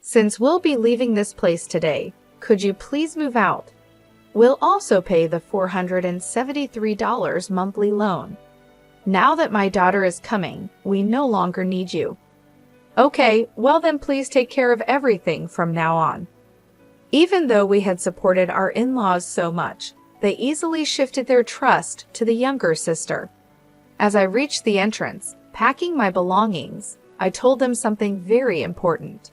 Since we'll be leaving this place today, could you please move out? We'll also pay the $473 monthly loan. Now that my daughter is coming, we no longer need you. Okay, well then please take care of everything from now on. Even though we had supported our in-laws so much, they easily shifted their trust to the younger sister. As I reached the entrance, packing my belongings, I told them something very important.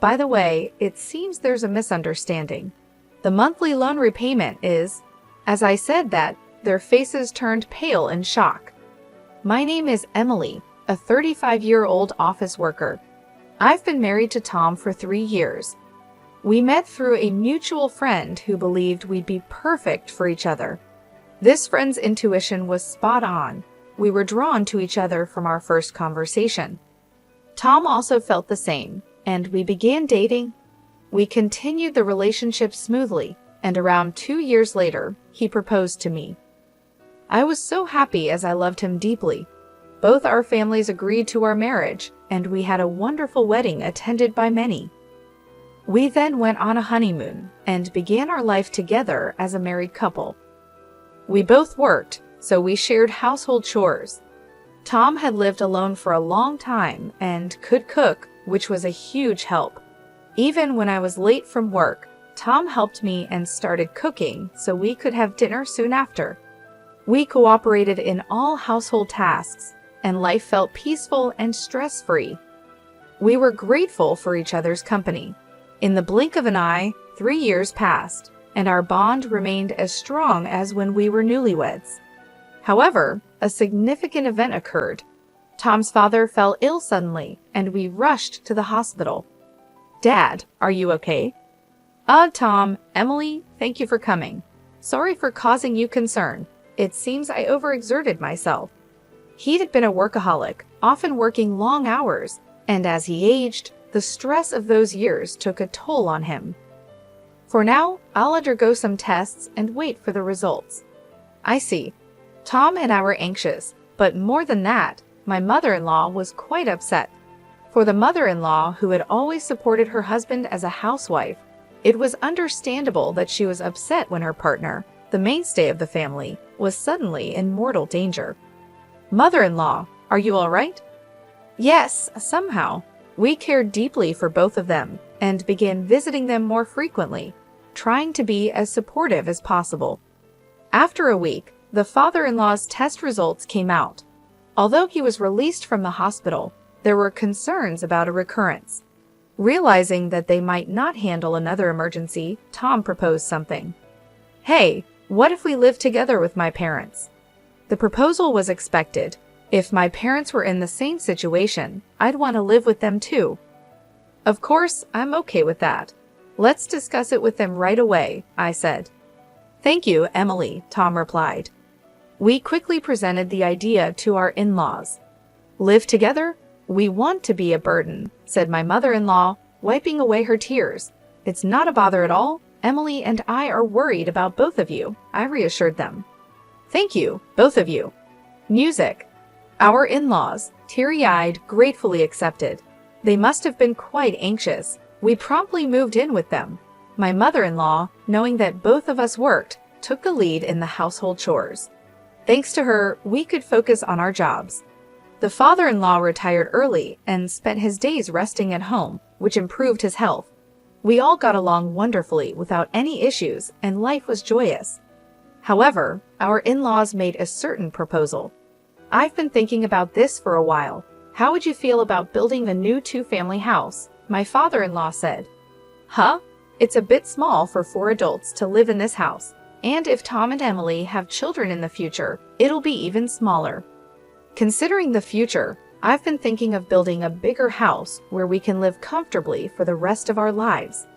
By the way, it seems there's a misunderstanding. The monthly loan repayment is... As I said that, their faces turned pale in shock. My name is Emily, a 35-year-old office worker. I've been married to Tom for 3 years. We met through a mutual friend who believed we'd be perfect for each other. This friend's intuition was spot on. We were drawn to each other from our first conversation. Tom also felt the same, and we began dating. We continued the relationship smoothly, and around 2 years later, he proposed to me. I was so happy as I loved him deeply. Both our families agreed to our marriage, and we had a wonderful wedding attended by many. We then went on a honeymoon and began our life together as a married couple. We both worked, so we shared household chores. Tom had lived alone for a long time and could cook, which was a huge help. Even when I was late from work, Tom helped me and started cooking so we could have dinner soon after. We cooperated in all household tasks, and life felt peaceful and stress-free. We were grateful for each other's company. In the blink of an eye, 3 years passed, and our bond remained as strong as when we were newlyweds. However, a significant event occurred. Tom's father fell ill suddenly, and we rushed to the hospital. Dad, are you okay? Tom, Emily, thank you for coming. Sorry for causing you concern. It seems I overexerted myself. He had been a workaholic, often working long hours, and as he aged, the stress of those years took a toll on him. For now, I'll undergo some tests and wait for the results. I see. Tom and I were anxious, but more than that, my mother-in-law was quite upset. For the mother-in-law who had always supported her husband as a housewife, it was understandable that she was upset when her partner, the mainstay of the family, was suddenly in mortal danger. Mother-in-law, are you all right? Yes, somehow. We cared deeply for both of them and began visiting them more frequently, trying to be as supportive as possible. After a week, the father-in-law's test results came out. Although he was released from the hospital, there were concerns about a recurrence. Realizing that they might not handle another emergency, Tom proposed something. Hey, what if we lived together with my parents? The proposal was expected. If my parents were in the same situation, I'd want to live with them too. Of course, I'm okay with that. Let's discuss it with them right away, I said. Thank you, Emily, Tom replied. We quickly presented the idea to our in-laws. Live together? We want to be a burden, said my mother-in-law, wiping away her tears. It's not a bother at all. Emily and I are worried about both of you, I reassured them. Thank you, both of you. Music. Our in-laws, teary-eyed, gratefully accepted. They must have been quite anxious. We promptly moved in with them. My mother-in-law, knowing that both of us worked, took the lead in the household chores. Thanks to her, we could focus on our jobs. The father-in-law retired early and spent his days resting at home, which improved his health. We all got along wonderfully without any issues, and life was joyous. However, our in-laws made a certain proposal. I've been thinking about this for a while. How would you feel about building a new 2-family house? My father-in-law said. Huh? It's a bit small for 4 adults to live in this house. And if Tom and Emily have children in the future, it'll be even smaller. Considering the future, I've been thinking of building a bigger house where we can live comfortably for the rest of our lives.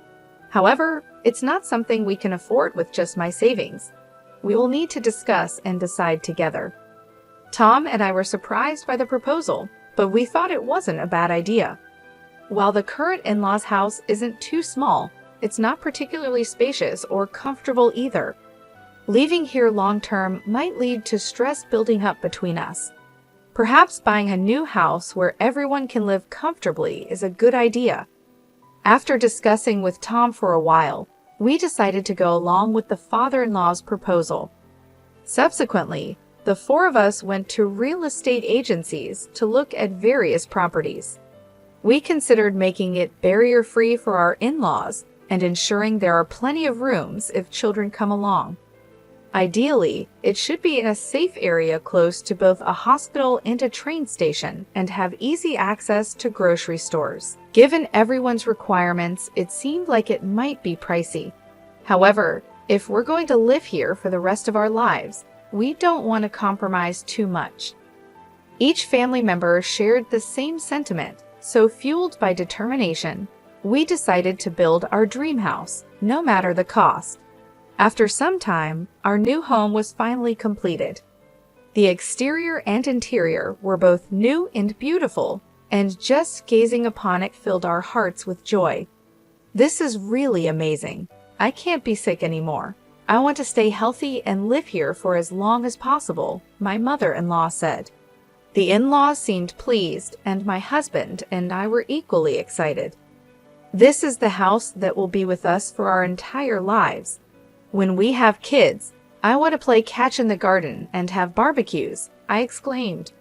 However, it's not something we can afford with just my savings. We will need to discuss and decide together. Tom and I were surprised by the proposal, but we thought it wasn't a bad idea. While the current in-laws house isn't too small, it's not particularly spacious or comfortable either. Leaving here long-term might lead to stress building up between us. Perhaps buying a new house where everyone can live comfortably is a good idea. After discussing with Tom for a while, we decided to go along with the father-in-law's proposal. Subsequently, the four of us went to real estate agencies to look at various properties. We considered making it barrier-free for our in-laws and ensuring there are plenty of rooms if children come along. Ideally, it should be in a safe area close to both a hospital and a train station and have easy access to grocery stores. Given everyone's requirements, it seemed like it might be pricey. However, if we're going to live here for the rest of our lives, we don't want to compromise too much. Each family member shared the same sentiment, so fueled by determination, we decided to build our dream house, no matter the cost. After some time, our new home was finally completed. The exterior and interior were both new and beautiful, and just gazing upon it filled our hearts with joy. This is really amazing. I can't be sick anymore. I want to stay healthy and live here for as long as possible, my mother-in-law said. The in-laws seemed pleased, and my husband and I were equally excited. This is the house that will be with us for our entire lives. When we have kids, I want to play catch in the garden and have barbecues, I exclaimed.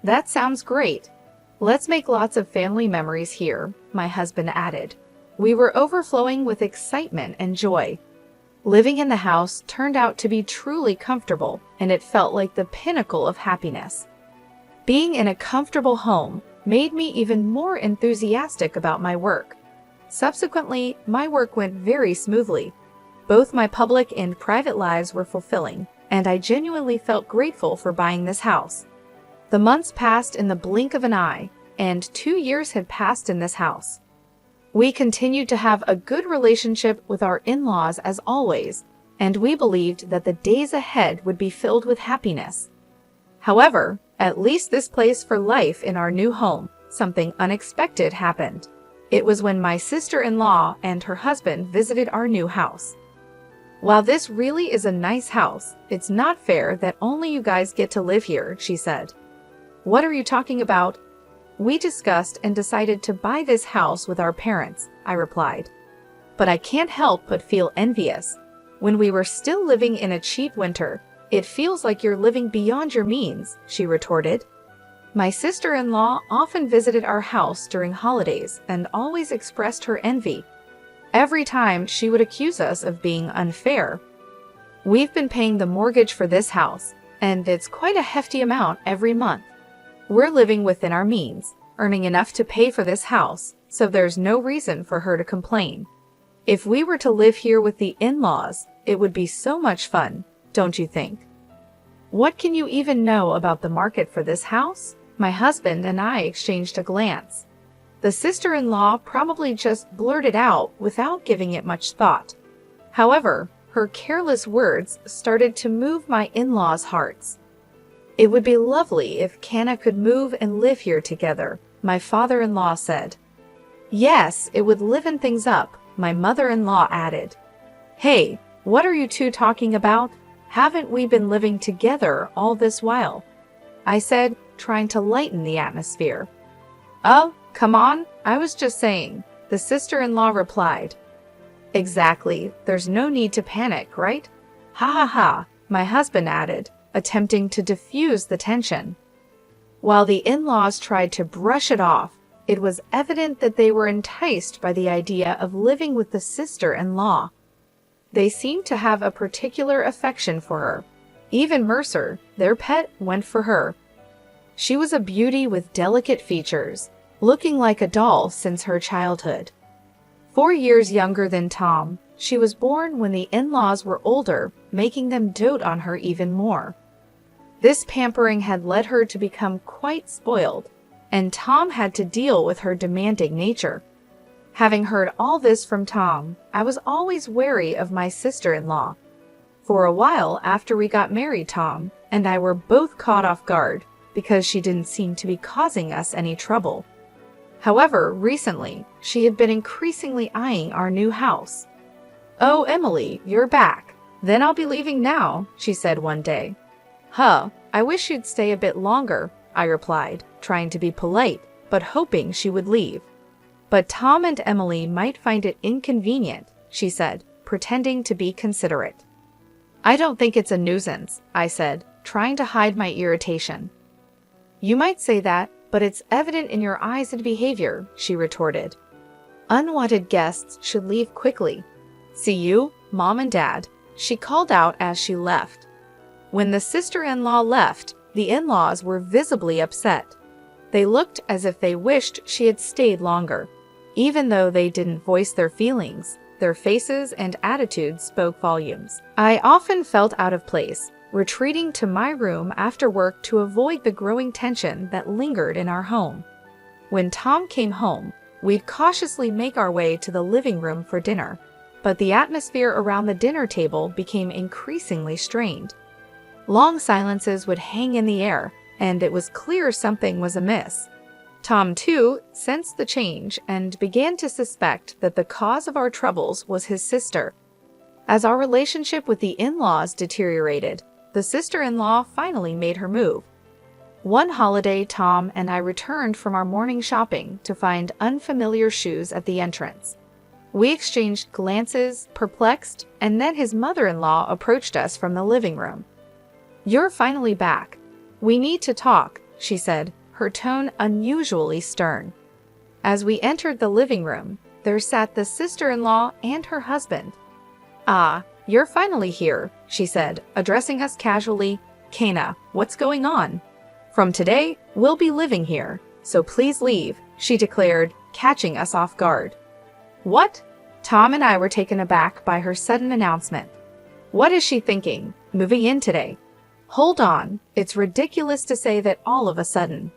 That sounds great. Let's make lots of family memories here, my husband added. We were overflowing with excitement and joy. Living in the house turned out to be truly comfortable, and it felt like the pinnacle of happiness. Being in a comfortable home made me even more enthusiastic about my work. Subsequently, my work went very smoothly. Both my public and private lives were fulfilling, and I genuinely felt grateful for buying this house. The months passed in the blink of an eye, and 2 years had passed in this house. We continued to have a good relationship with our in-laws as always, and we believed that the days ahead would be filled with happiness. However, at least this place for life in our new home, something unexpected happened. It was when my sister-in-law and her husband visited our new house. While this really is a nice house, it's not fair that only you guys get to live here, she said. What are you talking about? We discussed and decided to buy this house with our parents, I replied. But I can't help but feel envious. When we were still living in a cheap winter, it feels like you're living beyond your means, she retorted. My sister-in-law often visited our house during holidays and always expressed her envy. Every time she would accuse us of being unfair. We've been paying the mortgage for this house, and it's quite a hefty amount every month. We're living within our means, earning enough to pay for this house, so there's no reason for her to complain. If we were to live here with the in-laws, it would be so much fun, don't you think? What can you even know about the market for this house? My husband and I exchanged a glance. The sister-in-law probably just blurted out without giving it much thought. However, her careless words started to move my in-laws' hearts. It would be lovely if Kanna could move and live here together, my father-in-law said. Yes, it would liven things up, my mother-in-law added. Hey, what are you two talking about? Haven't we been living together all this while? I said, trying to lighten the atmosphere. Oh, come on, I was just saying, the sister-in-law replied. Exactly, there's no need to panic, right? Ha ha ha, my husband added, attempting to diffuse the tension. While the in-laws tried to brush it off, it was evident that they were enticed by the idea of living with the sister-in-law. They seemed to have a particular affection for her. Even Mercer, their pet, went for her. She was a beauty with delicate features, looking like a doll since her childhood. 4 years younger than Tom, she was born when the in-laws were older, making them dote on her even more. This pampering had led her to become quite spoiled, and Tom had to deal with her demanding nature. Having heard all this from Tom, I was always wary of my sister-in-law. For a while after we got married, Tom and I were both caught off guard because she didn't seem to be causing us any trouble. However, recently, she had been increasingly eyeing our new house. Oh, Emily, you're back. Then I'll be leaving now, she said one day. Huh, I wish you'd stay a bit longer, I replied, trying to be polite, but hoping she would leave. But Tom and Emily might find it inconvenient, she said, pretending to be considerate. I don't think it's a nuisance, I said, trying to hide my irritation. You might say that, but it's evident in your eyes and behavior, she retorted. Unwanted guests should leave quickly. See you, Mom and Dad, she called out as she left. When the sister-in-law left, the in-laws were visibly upset. They looked as if they wished she had stayed longer. Even though they didn't voice their feelings, their faces and attitudes spoke volumes. I often felt out of place, retreating to my room after work to avoid the growing tension that lingered in our home. When Tom came home, we'd cautiously make our way to the living room for dinner, but the atmosphere around the dinner table became increasingly strained. Long silences would hang in the air, and it was clear something was amiss. Tom, too, sensed the change and began to suspect that the cause of our troubles was his sister. As our relationship with the in-laws deteriorated, the sister-in-law finally made her move. One holiday, Tom and I returned from our morning shopping to find unfamiliar shoes at the entrance. We exchanged glances, perplexed, and then his mother-in-law approached us from the living room. You're finally back. We need to talk, she said, her tone unusually stern. As we entered the living room, there sat the sister-in-law and her husband. Ah, you're finally here, she said, addressing us casually. Kana, what's going on? From today, we'll be living here, so please leave, she declared, catching us off guard. What? Tom and I were taken aback by her sudden announcement. What is she thinking, moving in today? Hold on, it's ridiculous to say that all of a sudden.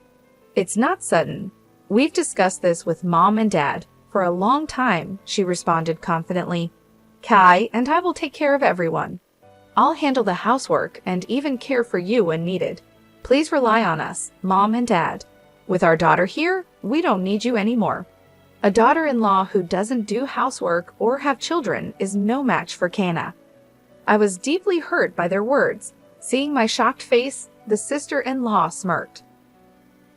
It's not sudden. We've discussed this with Mom and Dad for a long time, she responded confidently. Kai and I will take care of everyone. I'll handle the housework and even care for you when needed. Please rely on us, Mom and Dad. With our daughter here, we don't need you anymore. A daughter-in-law who doesn't do housework or have children is no match for Kana. I was deeply hurt by their words. Seeing my shocked face, the sister-in-law smirked.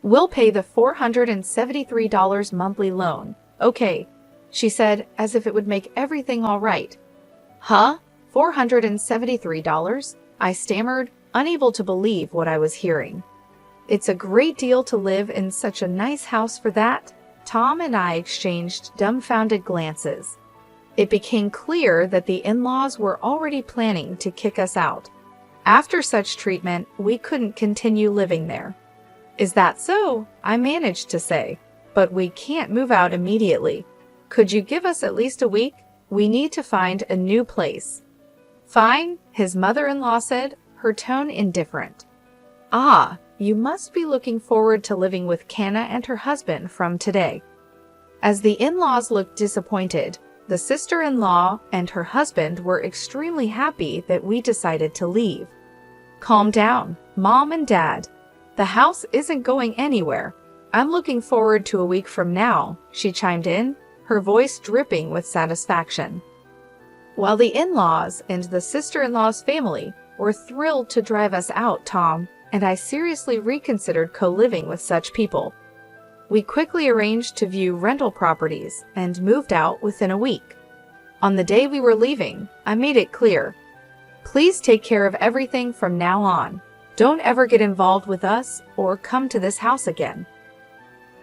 We'll pay the $473 monthly loan, okay, she said, as if it would make everything all right. Huh? $473? I stammered, unable to believe what I was hearing. It's a great deal to live in such a nice house for that. Tom and I exchanged dumbfounded glances. It became clear that the in-laws were already planning to kick us out. After such treatment, we couldn't continue living there. Is that so? I managed to say. But we can't move out immediately. Could you give us at least a week? We need to find a new place. Fine, his mother-in-law said, her tone indifferent. Ah, you must be looking forward to living with Kana and her husband from today. As the in-laws looked disappointed, the sister-in-law and her husband were extremely happy that we decided to leave. Calm down, Mom and Dad. The house isn't going anywhere. I'm looking forward to a week from now, she chimed in, her voice dripping with satisfaction. While the in-laws and the sister-in-law's family were thrilled to drive us out, Tom and I seriously reconsidered co-living with such people. We quickly arranged to view rental properties and moved out within a week. On the day we were leaving, I made it clear. Please take care of everything from now on. Don't ever get involved with us or come to this house again.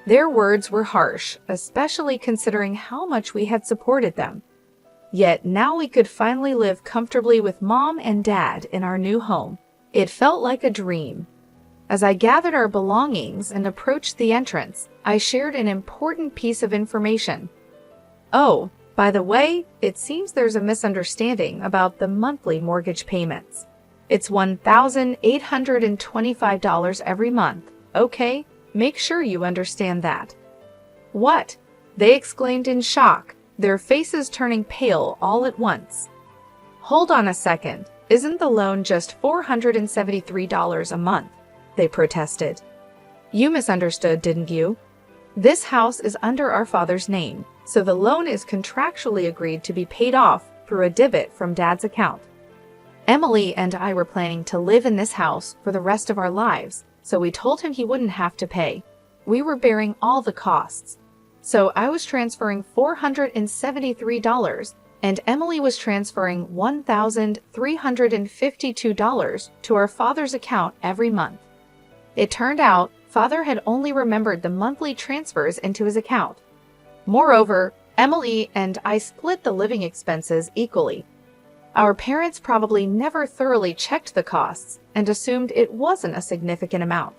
Their words were harsh, especially considering how much we had supported them. Yet now we could finally live comfortably with Mom and Dad in our new home. It felt like a dream. As I gathered our belongings and approached the entrance, I shared an important piece of information. Oh, by the way, it seems there's a misunderstanding about the monthly mortgage payments. It's $1,825 every month, okay? Make sure you understand that. What? They exclaimed in shock, their faces turning pale all at once. Hold on a second, isn't the loan just $473 a month? They protested. You misunderstood, didn't you? This house is under our father's name, so the loan is contractually agreed to be paid off through a debit from Dad's account. Emily and I were planning to live in this house for the rest of our lives, so we told him he wouldn't have to pay. We were bearing all the costs. So I was transferring $473, and Emily was transferring $1,352 to our father's account every month. It turned out Father had only remembered the monthly transfers into his account. Moreover, Emily and I split the living expenses equally. Our parents probably never thoroughly checked the costs and assumed it wasn't a significant amount.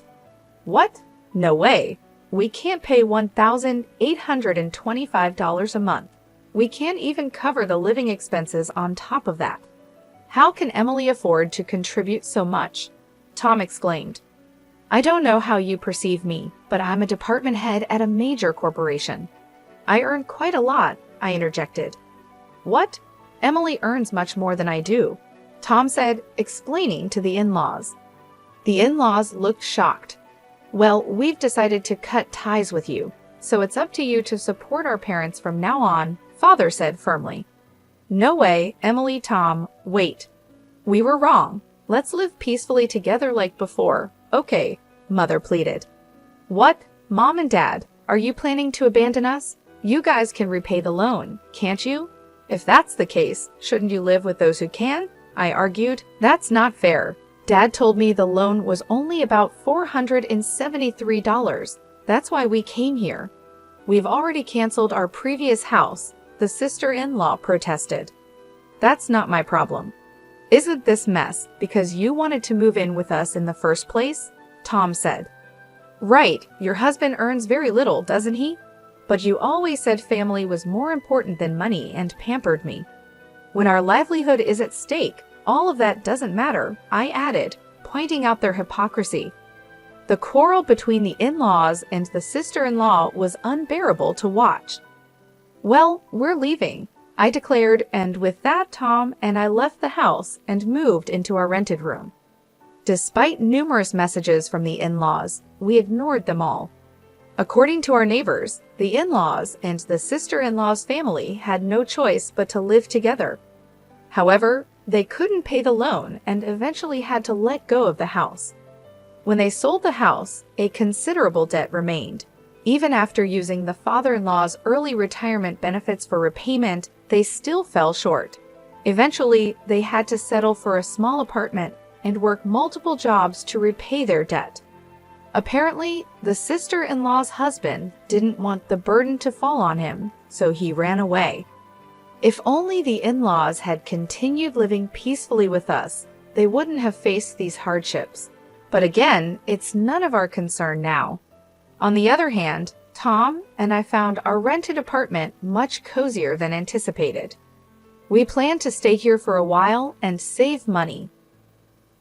What? No way. We can't pay $1,825 a month. We can't even cover the living expenses on top of that. How can Emily afford to contribute so much? Tom exclaimed. I don't know how you perceive me, but I'm a department head at a major corporation. I earn quite a lot, I interjected. What? Emily earns much more than I do, Tom said, explaining to the in-laws. The in-laws looked shocked. Well, we've decided to cut ties with you, so it's up to you to support our parents from now on, Father said firmly. No way, Emily, Tom, wait. We were wrong. Let's live peacefully together like before. Okay, Mother pleaded. What? Mom and Dad, are you planning to abandon us? You guys can repay the loan, can't you? If that's the case, shouldn't you live with those who can? I argued. That's not fair. Dad told me the loan was only about $473. That's why we came here. We've already canceled our previous house, the sister-in-law protested. That's not my problem. Isn't this mess because you wanted to move in with us in the first place? Tom said. Right, your husband earns very little, doesn't he? But you always said family was more important than money and pampered me. When our livelihood is at stake, all of that doesn't matter, I added, pointing out their hypocrisy. The quarrel between the in-laws and the sister-in-law was unbearable to watch. Well, we're leaving, I declared, and with that Tom and I left the house and moved into our rented room. Despite numerous messages from the in-laws, we ignored them all. According to our neighbors, the in-laws and the sister-in-law's family had no choice but to live together. However, they couldn't pay the loan and eventually had to let go of the house. When they sold the house, a considerable debt remained. Even after using the father-in-law's early retirement benefits for repayment, they still fell short. Eventually, they had to settle for a small apartment and work multiple jobs to repay their debt. Apparently, the sister-in-law's husband didn't want the burden to fall on him, so he ran away. If only the in-laws had continued living peacefully with us, they wouldn't have faced these hardships. But again, it's none of our concern now. On the other hand, Tom and I found our rented apartment much cozier than anticipated. We planned to stay here for a while and save money.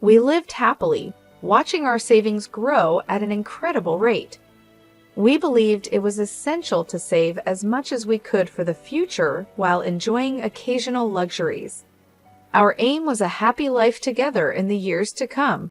We lived happily, watching our savings grow at an incredible rate. We believed it was essential to save as much as we could for the future while enjoying occasional luxuries. Our aim was a happy life together in the years to come.